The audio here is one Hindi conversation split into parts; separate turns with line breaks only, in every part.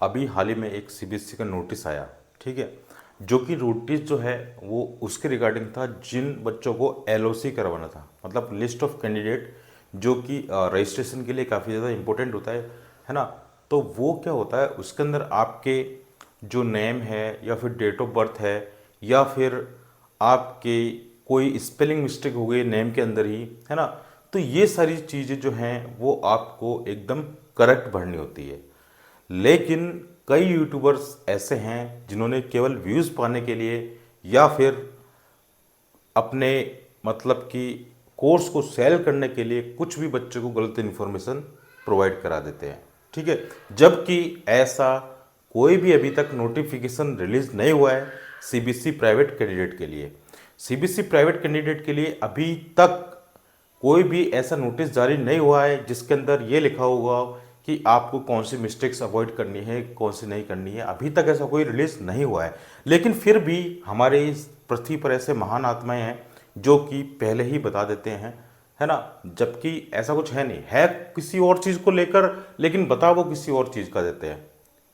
अभी हाल ही में एक सीबीएसई का नोटिस आया, ठीक है, जो कि नोटिस जो है वो उसके रिगार्डिंग था जिन बच्चों को एलओसी करवाना था, मतलब लिस्ट ऑफ कैंडिडेट, जो कि रजिस्ट्रेशन के लिए काफ़ी ज़्यादा इंपॉर्टेंट होता है ना। तो वो क्या होता है, उसके अंदर आपके जो नेम है या फिर डेट ऑफ बर्थ है या फिर आपके कोई स्पेलिंग मिस्टेक हो गई नेम के अंदर ही, है ना, तो ये सारी चीज़ें जो हैं वो आपको एकदम करेक्ट भरनी होती है। लेकिन कई यूट्यूबर्स ऐसे हैं जिन्होंने केवल व्यूज़ पाने के लिए या फिर अपने मतलब कि कोर्स को सेल करने के लिए कुछ भी बच्चों को गलत इन्फॉर्मेशन प्रोवाइड करा देते हैं, ठीक है। जबकि ऐसा कोई भी अभी तक नोटिफिकेशन रिलीज नहीं हुआ है सीबीएसई प्राइवेट कैंडिडेट के लिए। सीबीएसई प्राइवेट कैंडिडेट के लिए अभी तक कोई भी ऐसा नोटिस जारी नहीं हुआ है जिसके अंदर ये लिखा होगा कि आपको कौन सी मिस्टेक्स अवॉइड करनी है, कौन सी नहीं करनी है। अभी तक ऐसा कोई रिलीज नहीं हुआ है। लेकिन फिर भी हमारे इस पृथ्वी पर ऐसे महान आत्माएं हैं जो कि पहले ही बता देते हैं, है ना। जबकि ऐसा कुछ है नहीं, है किसी और चीज़ को लेकर, लेकिन बता वो किसी और चीज़ का देते हैं,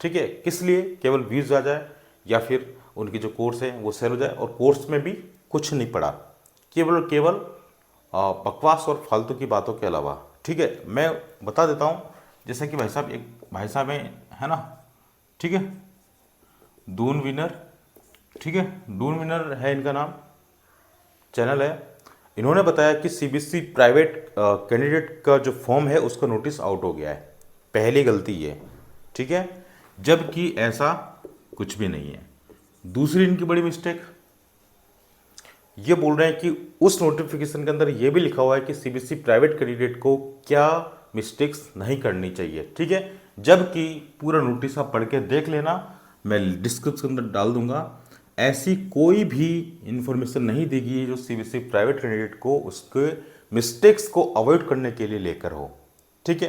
ठीक है। किस लिए? केवल व्यूज आ जाए या फिर उनकी जो कोर्स है वो सेल हो जाए, और कोर्स में भी कुछ नहीं पड़ा, केवल केवल बकवास और फालतू की बातों के अलावा, ठीक है। मैं बता देता हूँ, जैसे कि भाई साहब, एक भाई साहब है ना, ठीक है, दून विनर, ठीक है, दून विनर है इनका नाम, चैनल है। इन्होंने बताया कि सीबीएसई प्राइवेट कैंडिडेट का जो फॉर्म है उसका नोटिस आउट हो गया है। पहली गलती ये, ठीक है, जबकि ऐसा कुछ भी नहीं है। दूसरी इनकी बड़ी मिस्टेक, ये बोल रहे हैं कि उस नोटिफिकेशन के अंदर ये भी लिखा हुआ है कि सीबीएसई प्राइवेट कैंडिडेट को क्या मिस्टेक्स नहीं करनी चाहिए, ठीक है। जबकि पूरा नोटिस आप पढ़ के देख लेना, मैं डिस्क्रिप्शन के अंदर डाल दूंगा। ऐसी कोई भी इंफॉर्मेशन नहीं देगी जो सीबीएसई प्राइवेट कैंडिडेट को उसके मिस्टेक्स को अवॉइड करने के लिए लेकर हो, ठीक है।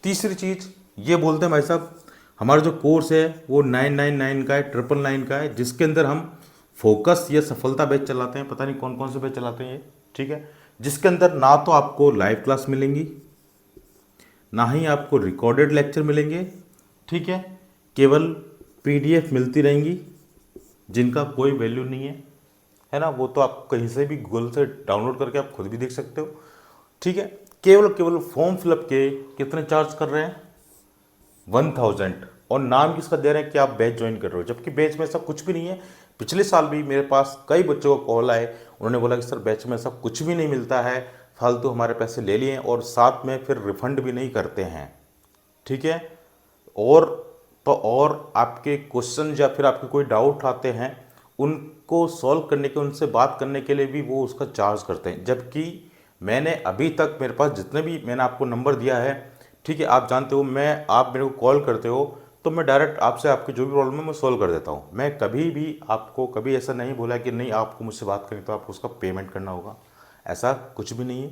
तीसरी चीज ये बोलते हैं भाई साहब, हमारा जो कोर्स है वो 999 का है, 999 का है, जिसके अंदर हम फोकस या सफलता बैच चलाते हैं। पता नहीं कौन कौन से बैच चलाते हैं ये, ठीक है, जिसके अंदर ना तो आपको लाइव क्लास मिलेंगी, ना ही आपको रिकॉर्डेड लेक्चर मिलेंगे, ठीक है। केवल पीडीएफ मिलती रहेंगी जिनका कोई वैल्यू नहीं है ना। वो तो आप कहीं से भी गूगल से डाउनलोड करके आप खुद भी देख सकते हो, ठीक है। केवल केवल फॉर्म फिलअप के कितने चार्ज कर रहे हैं? 1000। और नाम किसका दे रहे हैं कि आप बैच ज्वाइन कर रहे हो, जबकि बैच में ऐसा कुछ भी नहीं है। पिछले साल भी मेरे पास कई बच्चों का कॉल आए, उन्होंने बोला कि सर बैच में ऐसा कुछ भी नहीं मिलता है, फालतू हमारे पैसे ले लिए और साथ में फिर रिफंड भी नहीं करते हैं, ठीक है। और तो और आपके क्वेश्चन या फिर आपके कोई डाउट आते हैं, उनको सॉल्व करने के, उनसे बात करने के लिए भी वो उसका चार्ज करते हैं। जबकि मैंने अभी तक, मेरे पास जितने भी मैंने आपको नंबर दिया है, ठीक है, आप जानते हो, मैं आप मेरे को कॉल करते हो तो मैं डायरेक्ट आपसे आपकी जो भी प्रॉब्लम है मैं सॉल्व कर देता हूँ। मैं कभी भी आपको कभी ऐसा नहीं बोला कि नहीं आपको मुझसे बात करनी तो आपको उसका पेमेंट करना होगा, ऐसा कुछ भी नहीं है,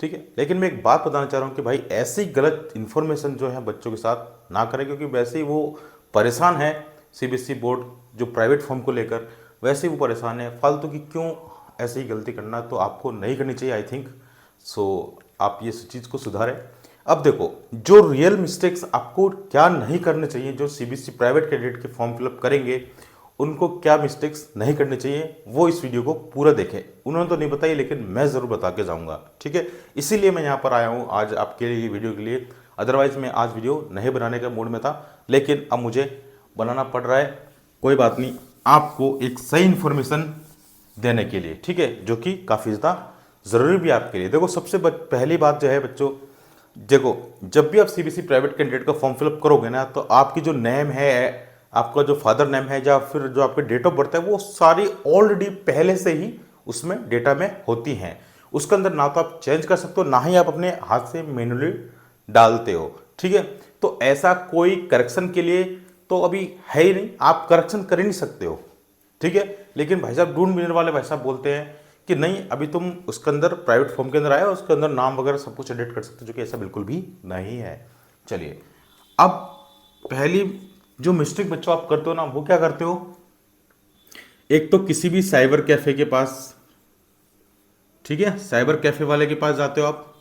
ठीक है। लेकिन मैं एक बात बताना चाह रहा हूँ कि भाई ऐसी गलत इन्फॉर्मेशन जो है बच्चों के साथ ना करें, क्योंकि वैसे ही वो परेशान है सीबीएसई बोर्ड जो प्राइवेट फॉर्म को लेकर, वैसे ही वो परेशान है। फालतू की क्यों ऐसी ही गलती करना, तो आपको नहीं करनी चाहिए आई थिंक सो। आप ये चीज़ को सुधारें। अब देखो, जो रियल मिस्टेक्स आपको क्या नहीं करने चाहिए, जो सीबीएसई प्राइवेट कैंडिडेट के फॉर्म फिलअप करेंगे उनको क्या मिस्टेक्स नहीं करनी चाहिए, वो इस वीडियो को पूरा देखें। उन्होंने तो नहीं बताई, लेकिन मैं ज़रूर बता के जाऊंगा, ठीक है। इसीलिए मैं यहाँ पर आया हूँ आज आपके लिए वीडियो के लिए। अदरवाइज मैं आज वीडियो नहीं बनाने का मूड में था, लेकिन अब मुझे बनाना पड़ रहा है। कोई बात नहीं, आपको एक सही इन्फॉर्मेशन देने के लिए, ठीक है, जो कि काफ़ी ज़्यादा ज़रूरी भी आपके लिए। देखो, सबसे पहली बात जो है बच्चों, देखो, जब भी आप सीबीएसई प्राइवेट कैंडिडेट का फॉर्म फिलअप करोगे ना, तो आपकी जो नेम है, आपका जो फादर नेम है या फिर जो आपके डेट ऑफ बर्थ है, वो सारी ऑलरेडी पहले से ही उसमें डेटा में होती हैं। उसके अंदर ना तो आप चेंज कर सकते हो, ना ही आप अपने हाथ से मैन्युअली डालते हो, ठीक है। तो ऐसा कोई करेक्शन के लिए तो अभी है ही नहीं, आप करेक्शन कर ही नहीं सकते हो, ठीक है। लेकिन भाई साहब ढूंढ मिलने वाले भाई साहब बोलते हैं कि नहीं, अभी तुम उसके अंदर प्राइवेट फॉर्म के अंदर आए, उसके अंदर नाम वगैरह सब कुछ एडिट कर सकते हो, जो कि ऐसा बिल्कुल भी नहीं है। चलिए, अब पहली जो मिस्टेक बच्चों आप करते हो ना, वो क्या करते हो, एक तो किसी भी साइबर कैफे के पास, ठीक है, साइबर कैफे वाले के पास जाते हो आप,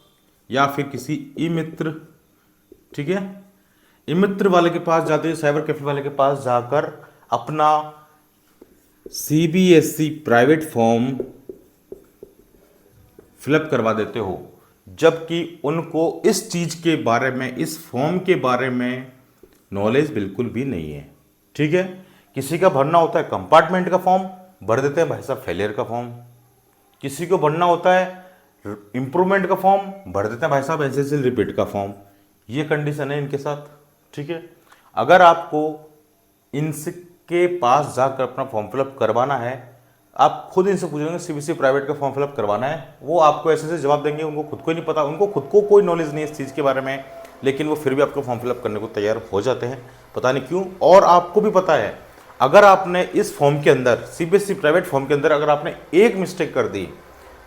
या फिर किसी ई मित्र, ठीक है, ई मित्र वाले के पास जाते हो, साइबर कैफे वाले के पास जाकर अपना सीबीएसई प्राइवेट फॉर्म फिलअप करवा देते हो, जबकि उनको इस चीज के बारे में, इस फॉर्म के बारे में नॉलेज बिल्कुल भी नहीं है। ठीक है, किसी का भरना होता है कंपार्टमेंट का फॉर्म, भर देते हैं भाई साहब फेलियर का फॉर्म। किसी को भरना होता है इंप्रूवमेंट का फॉर्म, भर देते हैं भाई साहब एसएसएल रिपीट का फॉर्म। ये कंडीशन है इनके साथ। ठीक है, अगर आपको इनके पास जाकर अपना फॉर्म फिलअप करवाना है, आप खुद इनसे पूछेंगे सीबीएसई प्राइवेट का फॉर्म फिलअप करवाना है, वो आपको ऐसे ऐसे जवाब देंगे, उनको खुद को ही नहीं पता, उनको खुद को कोई नॉलेज नहीं है इस चीज़ के बारे में, लेकिन वो फिर भी आपका फॉर्म फिलअप करने को तैयार हो जाते हैं, पता नहीं क्यों। और आपको भी पता है, अगर आपने इस फॉर्म के अंदर, सीबीएसई प्राइवेट फॉर्म के अंदर अगर आपने एक मिस्टेक कर दी,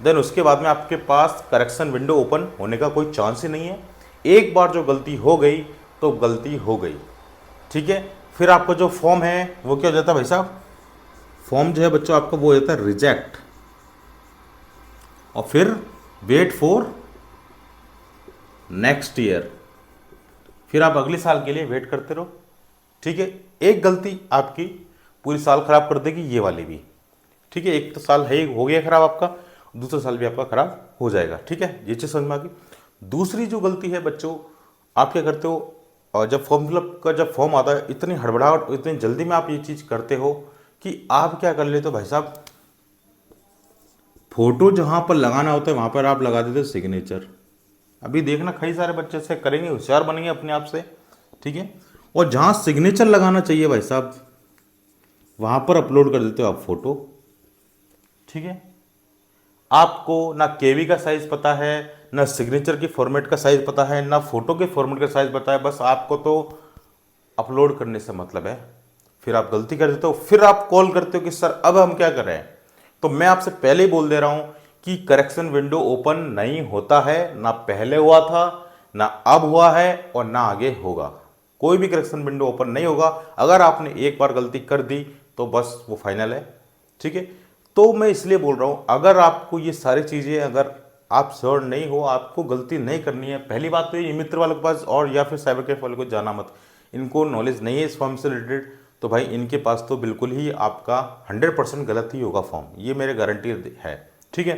देन उसके बाद में आपके पास करेक्शन विंडो ओपन होने का कोई चांस ही नहीं है। एक बार जो गलती हो गई तो गलती हो गई। ठीक है, फिर आपका जो फॉर्म है वो क्या हो जाता है भाई साहब, फॉर्म जो है बच्चों आपका वो हो जाता है रिजेक्ट, और फिर वेट फॉर नेक्स्ट ईयर, फिर आप अगले साल के लिए वेट करते रहो। ठीक है, एक गलती आपकी पूरी साल खराब कर देगी, ये वाली भी। ठीक है, एक तो साल है हो गया खराब आपका, दूसरा साल भी आपका खराब हो जाएगा। ठीक है, ये चीज़ समझ में आ गई। दूसरी जो गलती है बच्चों, आप क्या करते हो, और जब फॉर्म फिलअप का जब फॉर्म आता है, इतनी हड़बड़ाहट, इतनी जल्दी में आप ये चीज़ करते हो कि आप क्या कर लेते हो भाई साहब, फोटो जहाँ पर लगाना होता है वहाँ पर आप लगा देते हो सिग्नेचर। अभी देखना कई सारे बच्चे ऐसे करेंगे, होशियार बनेंगे अपने आप से। ठीक है, और जहाँ सिग्नेचर लगाना चाहिए भाई साहब, वहाँ पर अपलोड कर देते हो आप फोटो। ठीक है, आपको ना केवी का साइज पता है, ना सिग्नेचर की फॉर्मेट का साइज पता है, ना फोटो के फॉर्मेट का साइज पता है, बस आपको तो अपलोड करने से मतलब है। फिर आप गलती कर देते हो, फिर आप कॉल करते हो कि सर अब हम क्या करें। तो मैं आपसे पहले ही बोल दे रहा हूं कि करेक्शन विंडो ओपन नहीं होता है, ना पहले हुआ था, ना अब हुआ है, और ना आगे होगा। कोई भी करेक्शन विंडो ओपन नहीं होगा। अगर आपने एक बार गलती कर दी तो बस वो फाइनल है। ठीक है, तो मैं इसलिए बोल रहा हूं, अगर आपको ये सारी चीज़ें, अगर आप श्योर नहीं हो, आपको गलती नहीं करनी है, पहली बात तो ये मित्र वालों के पास और या फिर साइबर कैफ वालों को जाना मत। इनको नॉलेज नहीं है इस फॉर्म से रिलेटेड, तो भाई इनके पास तो बिल्कुल ही आपका 100% गलत ही होगा फॉर्म, ये मेरे गारंटी है। ठीक है,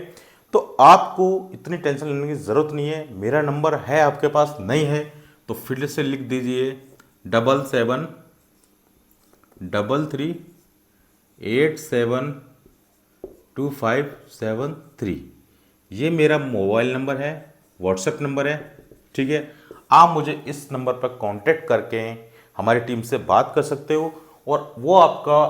तो आपको इतनी टेंशन लेने की ज़रूरत नहीं है। मेरा नंबर है आपके पास, नहीं है तो फिर से लिख दीजिए 7733872573। ये मेरा मोबाइल नंबर है, व्हाट्सएप नंबर है। ठीक है, आप मुझे इस नंबर पर कांटेक्ट करके हमारी टीम से बात कर सकते हो, और वो आपका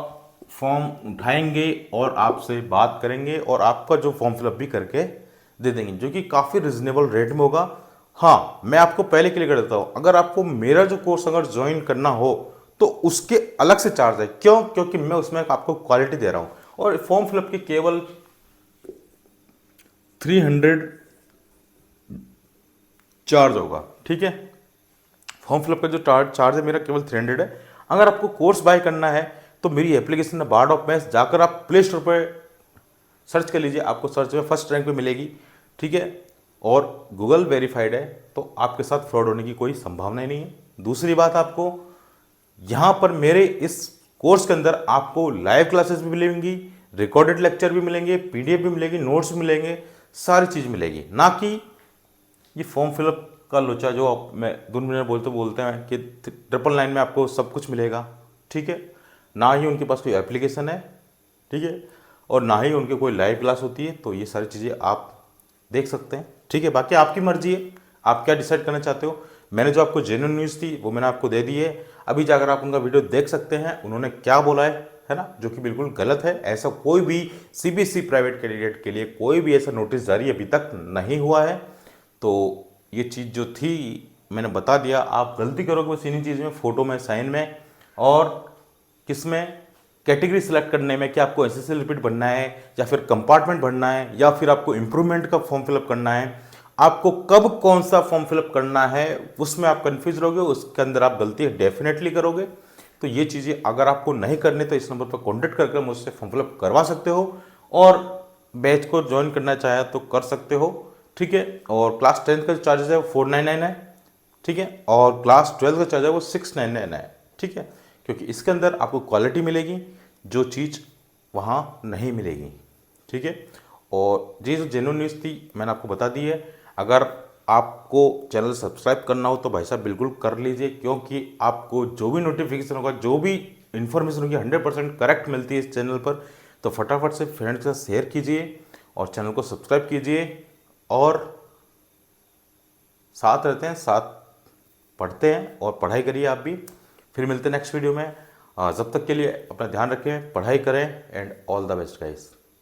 फॉर्म उठाएंगे और आपसे बात करेंगे, और आपका जो फॉर्म फिलअप भी करके दे देंगे, जो कि काफ़ी रिजनेबल रेट में होगा। हाँ, मैं आपको पहले क्लियर कर देता हूँ, अगर आपको मेरा जो कोर्स अगर ज्वाइन करना हो तो उसके अलग से चार्ज है। क्यों? क्योंकि मैं उसमें आपको क्वालिटी दे रहा हूँ, और फॉर्म फिलअप के केवल 300 चार्ज होगा। ठीक है, फॉर्म फिलअप का जो चार्ज है मेरा केवल 300 है। अगर आपको कोर्स बाय करना है तो मेरी एप्लीकेशन है बार्ड ऑफ मैथ्स, जाकर आप प्ले स्टोर पर सर्च कर लीजिए, आपको सर्च में फर्स्ट रैंक पे मिलेगी। ठीक है, और गूगल वेरीफाइड है, तो आपके साथ फ्रॉड होने की कोई संभावना ही नहीं है। दूसरी बात, आपको यहाँ पर मेरे इस कोर्स के अंदर आपको लाइव क्लासेस भी मिलेंगी, रिकॉर्डेड लेक्चर भी मिलेंगे, पीडीएफ भी मिलेगी, नोट्स भी मिलेंगे, सारी चीज़ मिलेगी। ना कि ये फॉर्म फिलअप का लोचा जो आप मैं 2 मिनट बोलते हैं कि 999 में आपको सब कुछ मिलेगा। ठीक है, ना ही उनके पास कोई एप्लीकेशन है। ठीक है, और ना ही उनके कोई लाइव क्लास होती है। तो ये सारी चीज़ें आप देख सकते हैं। ठीक है, बाकी आपकी मर्जी है, आप क्या डिसाइड करना चाहते हो। मैंने जो आपको जेन्युइन न्यूज़ थी वो मैंने आपको दे दी है। अभी जाकर आप उनका वीडियो देख सकते हैं, उन्होंने क्या बोला है ना, जो कि बिल्कुल गलत है। ऐसा कोई भी सीबीएसई प्राइवेट कैंडिडेट के लिए कोई भी ऐसा नोटिस जारी अभी तक नहीं हुआ है। तो ये चीज़ जो थी मैंने बता दिया। आप गलती करोगे बस इन्हीं चीज़ में, फोटो में, साइन में, और किस में, कैटेगरी सिलेक्ट करने में कि आपको एसएसएल रिपीट भरना है या फिर कंपार्टमेंट भरना है या फिर आपको इंप्रूवमेंट का फॉर्म फिलअप करना है, आपको कब कौन सा फॉर्म फिलअप करना है उसमें आप कंफ्यूज रहोगे, उसके अंदर आप गलती डेफिनेटली करोगे। तो ये चीज़ें अगर आपको नहीं करनी तो इस नंबर पर कॉन्टेक्ट करके मुझसे फॉर्म फिलअप करवा सकते हो, और बैच को ज्वाइन करना चाहे तो कर सकते हो। ठीक है, और क्लास 10 का जो चार्जेस है वो 499 है, ठीक है। और क्लास 12 का चार्ज है वो 699 है, ठीक है, क्योंकि इसके अंदर आपको क्वालिटी मिलेगी जो चीज़ वहाँ नहीं मिलेगी, ठीक है। और ये जो जेन्युइन न्यूज़ थी मैंने आपको बता दी है। अगर आपको चैनल सब्सक्राइब करना हो तो भाई साहब बिल्कुल कर लीजिए, क्योंकि आपको जो भी नोटिफिकेशन होगा, जो भी इन्फॉर्मेशन होगी 100% करेक्ट मिलती है इस चैनल पर। तो फटाफट से फ्रेंड्स के साथ शेयर कीजिए और चैनल को सब्सक्राइब कीजिए, और साथ रहते हैं, साथ पढ़ते हैं और पढ़ाई करिए आप भी। फिर मिलते हैं नेक्स्ट वीडियो में। जब तक के लिए अपना ध्यान रखें, पढ़ाई करें, and all the best guys.